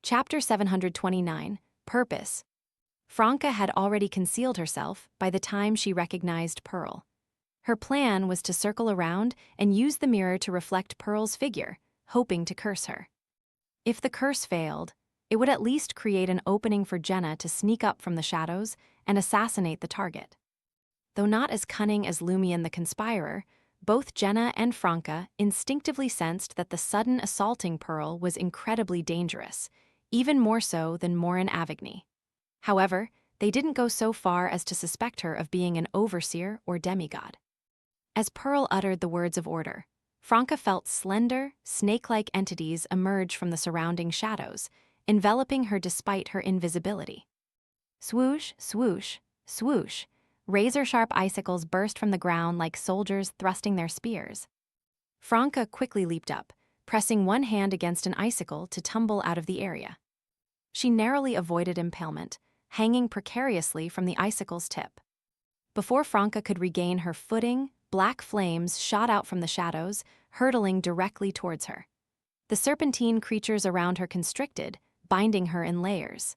Chapter 729, Purpose. Franca had already concealed herself by the time she recognized Pearl. Her plan was to circle around and use the mirror to reflect Pearl's figure, hoping to curse her. If the curse failed, it would at least create an opening for Jenna to sneak up from the shadows and assassinate the target. Though not as cunning as Lumion the conspirer, both Jenna and Franca instinctively sensed that the sudden assaulting Pearl was incredibly dangerous, even more so than Morin Avigny. However, they didn't go so far as to suspect her of being an overseer or demigod. As Pearl uttered the words of order, Franca felt slender, snake-like entities emerge from the surrounding shadows, enveloping her despite her invisibility. Swoosh, swoosh, swoosh, razor-sharp icicles burst from the ground like soldiers thrusting their spears. Franca quickly leaped up, pressing one hand against an icicle to tumble out of the area. She narrowly avoided impalement, hanging precariously from the icicle's tip. Before Franca could regain her footing, black flames shot out from the shadows, hurtling directly towards her. The serpentine creatures around her constricted, binding her in layers.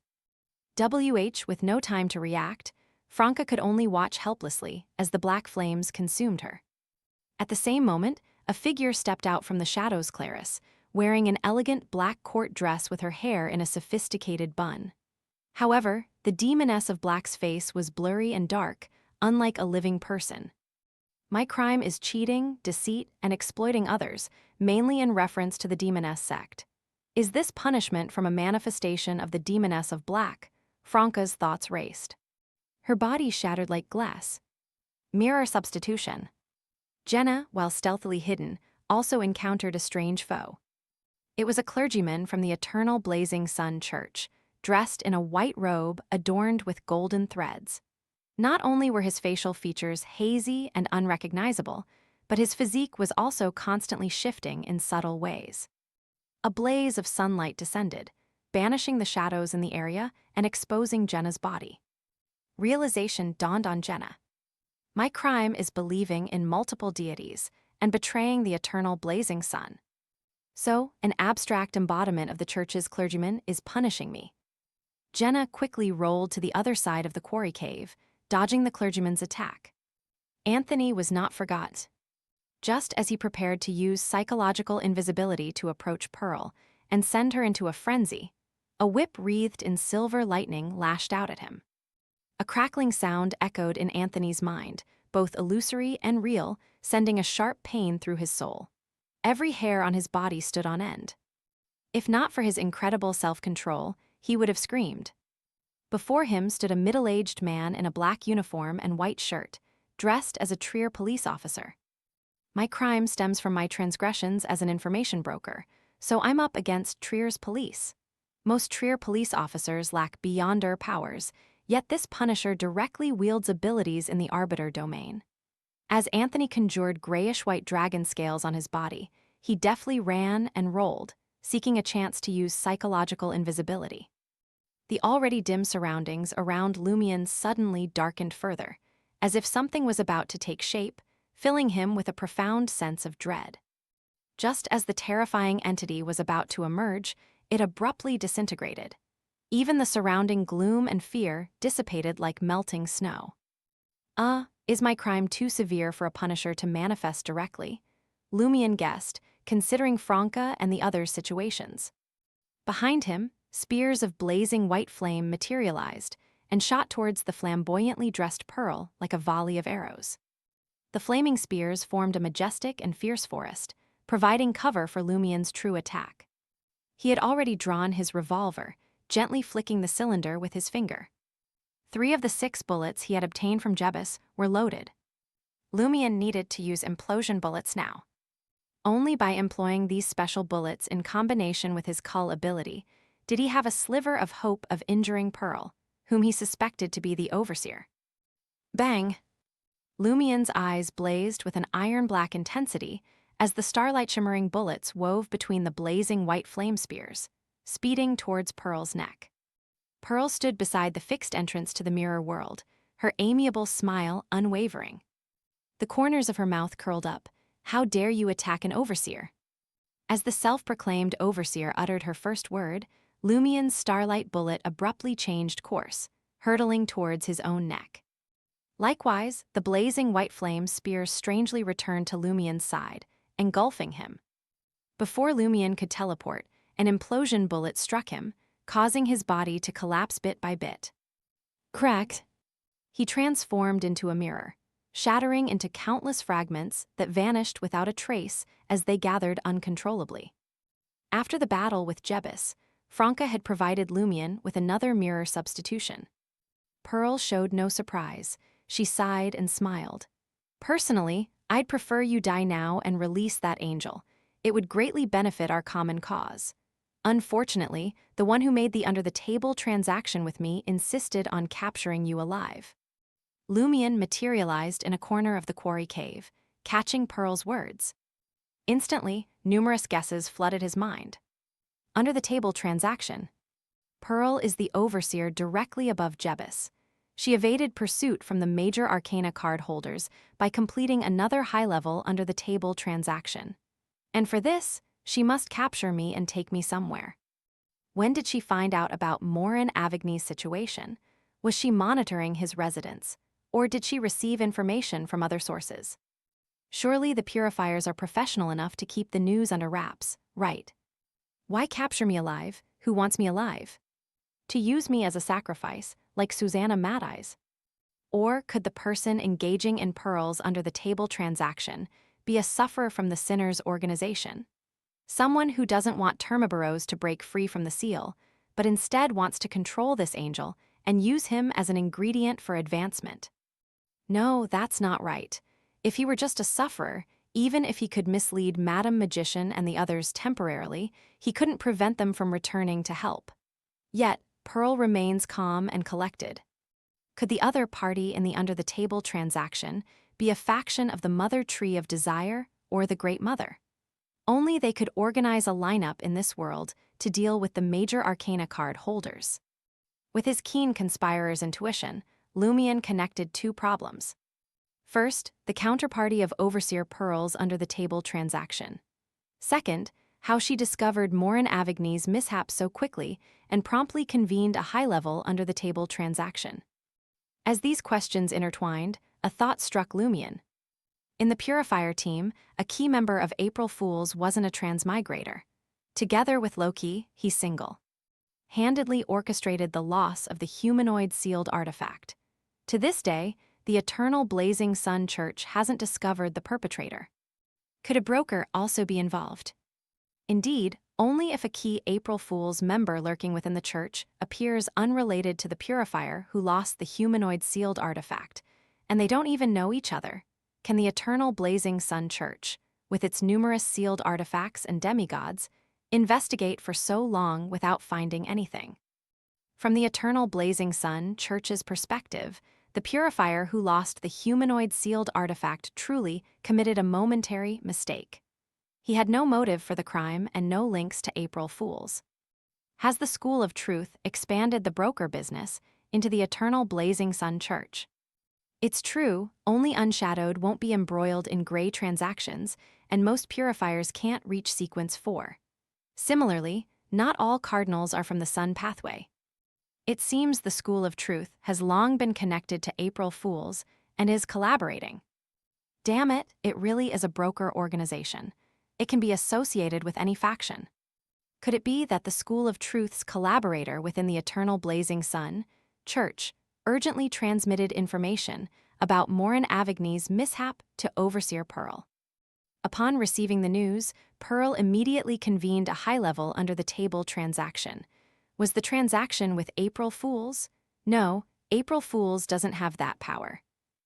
With no time to react, Franca could only watch helplessly as the black flames consumed her. At the same moment, a figure stepped out from the shadows. Clarice, wearing an elegant black court dress with her hair in a sophisticated bun. However, the demoness of Black's face was blurry and dark, unlike a living person. My crime is cheating, deceit, and exploiting others, mainly in reference to the demoness sect. Is this punishment from a manifestation of the demoness of Black? Franca's thoughts raced. Her body shattered like glass. Mirror substitution. Jenna, while stealthily hidden, also encountered a strange foe. It was a clergyman from the Eternal Blazing Sun Church, dressed in a white robe adorned with golden threads. Not only were his facial features hazy and unrecognizable, but his physique was also constantly shifting in subtle ways. A blaze of sunlight descended, banishing the shadows in the area and exposing Jenna's body. Realization dawned on Jenna. My crime is believing in multiple deities and betraying the eternal blazing sun. So, an abstract embodiment of the church's clergyman is punishing me. Jenna quickly rolled to the other side of the quarry cave, dodging the clergyman's attack. Anthony was not forgot. Just as he prepared to use psychological invisibility to approach Pearl and send her into a frenzy, a whip wreathed in silver lightning lashed out at him. A crackling sound echoed in Anthony's mind, both illusory and real, sending a sharp pain through his soul. Every hair on his body stood on end. If not for his incredible self-control, he would have screamed. Before him stood a middle-aged man in a black uniform and white shirt, dressed as a Trier police officer. My crime stems from my transgressions as an information broker, so I'm up against Trier's police. Most Trier police officers lack beyonder powers, yet this Punisher directly wields abilities in the Arbiter domain. As Anthony conjured grayish-white dragon scales on his body, he deftly ran and rolled, seeking a chance to use psychological invisibility. The already dim surroundings around Lumion suddenly darkened further, as if something was about to take shape, filling him with a profound sense of dread. Just as the terrifying entity was about to emerge, it abruptly disintegrated. Even the surrounding gloom and fear dissipated like melting snow. Is my crime too severe for a Punisher to manifest directly? Lumion guessed, considering Franca and the others' situations. Behind him, spears of blazing white flame materialized and shot towards the flamboyantly dressed Pearl like a volley of arrows. The flaming spears formed a majestic and fierce forest, providing cover for Lumion's true attack. He had already drawn his revolver, gently flicking the cylinder with his finger. 3 of the 6 bullets he had obtained from Jebus were loaded. Lumion needed to use implosion bullets now. Only by employing these special bullets in combination with his cull ability did he have a sliver of hope of injuring Pearl, whom he suspected to be the Overseer. Bang! Lumion's eyes blazed with an iron-black intensity as the starlight-shimmering bullets wove between the blazing white flame spears, speeding towards Pearl's neck. Pearl stood beside the fixed entrance to the mirror world, her amiable smile unwavering. The corners of her mouth curled up. How dare you attack an Overseer? As the self-proclaimed Overseer uttered her first word, Lumien's starlight bullet abruptly changed course, hurtling towards his own neck. Likewise, the blazing white flame spear strangely returned to Lumien's side, engulfing him. Before Lumien could teleport, an implosion bullet struck him, causing his body to collapse bit by bit. Cracked. He transformed into a mirror, shattering into countless fragments that vanished without a trace as they gathered uncontrollably. After the battle with Jebus, Franca had provided Lumien with another mirror substitution. Pearl showed no surprise. She sighed and smiled. Personally, I'd prefer you die now and release that angel. It would greatly benefit our common cause. Unfortunately, the one who made the under-the-table transaction with me insisted on capturing you alive. Lumien materialized in a corner of the quarry cave, catching Pearl's words. Instantly, numerous guesses flooded his mind. Under-the-table transaction. Pearl is the overseer directly above Jebus. She evaded pursuit from the major arcana card holders by completing another high-level under-the-table transaction. And for this, she must capture me and take me somewhere. When did she find out about Morin Avigny's situation? Was she monitoring his residence? Or did she receive information from other sources? Surely the purifiers are professional enough to keep the news under wraps, right? Why capture me alive? Who wants me alive? To use me as a sacrifice, like Susanna Mad Eyes? Or could the person engaging in Pearl's under-the-table transaction be a sufferer from the Sinner's organization? Someone who doesn't want Termaboros to break free from the seal, but instead wants to control this angel and use him as an ingredient for advancement. No, that's not right. If he were just a sufferer, even if he could mislead Madame Magician and the others temporarily, he couldn't prevent them from returning to help. Yet, Pearl remains calm and collected. Could the other party in the under-the-table transaction be a faction of the Mother Tree of Desire or the Great Mother? Only they could organize a lineup in this world to deal with the major arcana card holders. With his keen conspirer's intuition, Lumien connected two problems. First, the counterparty of Overseer Pearl's under-the-table transaction. Second, how she discovered Morin Avigny's mishap so quickly and promptly convened a high-level under-the-table transaction. As these questions intertwined, a thought struck Lumien. In the Purifier team, a key member of April Fools wasn't a transmigrator. Together with Loki, he single-handedly orchestrated the loss of the humanoid sealed artifact. To this day, the Eternal Blazing Sun Church hasn't discovered the perpetrator. Could a broker also be involved? Indeed, only if a key April Fool's member lurking within the church appears unrelated to the Purifier who lost the humanoid sealed artifact, and they don't even know each other, can the Eternal Blazing Sun Church, with its numerous sealed artifacts and demigods, investigate for so long without finding anything. From the Eternal Blazing Sun Church's perspective, the Purifier who lost the humanoid sealed artifact truly committed a momentary mistake. He had no motive for the crime and no links to April Fools. Has the School of Truth expanded the broker business into the Eternal Blazing Sun Church? It's true, only Unshadowed won't be embroiled in gray transactions, and most Purifiers can't reach Sequence 4. Similarly, not all Cardinals are from the Sun pathway. It seems the School of Truth has long been connected to April Fools and is collaborating. Damn it, it really is a broker organization. It can be associated with any faction. Could it be that the School of Truth's collaborator within the Eternal Blazing Sun Church urgently transmitted information about Morin Avigny's mishap to Overseer Pearl? Upon receiving the news, Pearl immediately convened a high-level under-the-table transaction. Was the transaction with April Fools? No, April Fools doesn't have that power.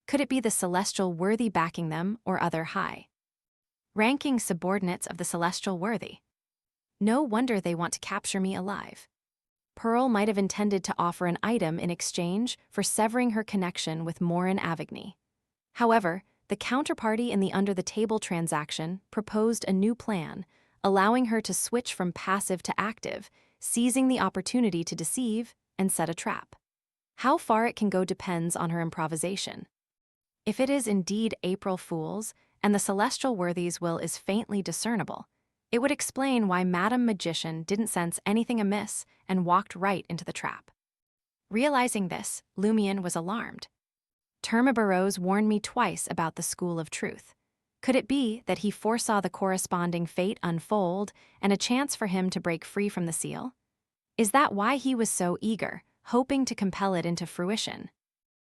Could it be the Celestial Worthy backing them or other high-ranking subordinates of the Celestial Worthy? No wonder they want to capture me alive. Pearl might have intended to offer an item in exchange for severing her connection with Morin Avigny. However, the counterparty in the under-the-table transaction proposed a new plan, allowing her to switch from passive to active, seizing the opportunity to deceive and set a trap. How far it can go depends on her improvisation. If it is indeed April Fools, and the Celestial Worthy's will is faintly discernible, It would explain why Madame Magician didn't sense anything amiss and walked right into the trap. Realizing this, Lumion was alarmed. Termaburose warned me twice about the School of Truth. Could it be that he foresaw the corresponding fate unfold and a chance for him to break free from the seal? Is that why he was so eager, hoping to compel it into fruition?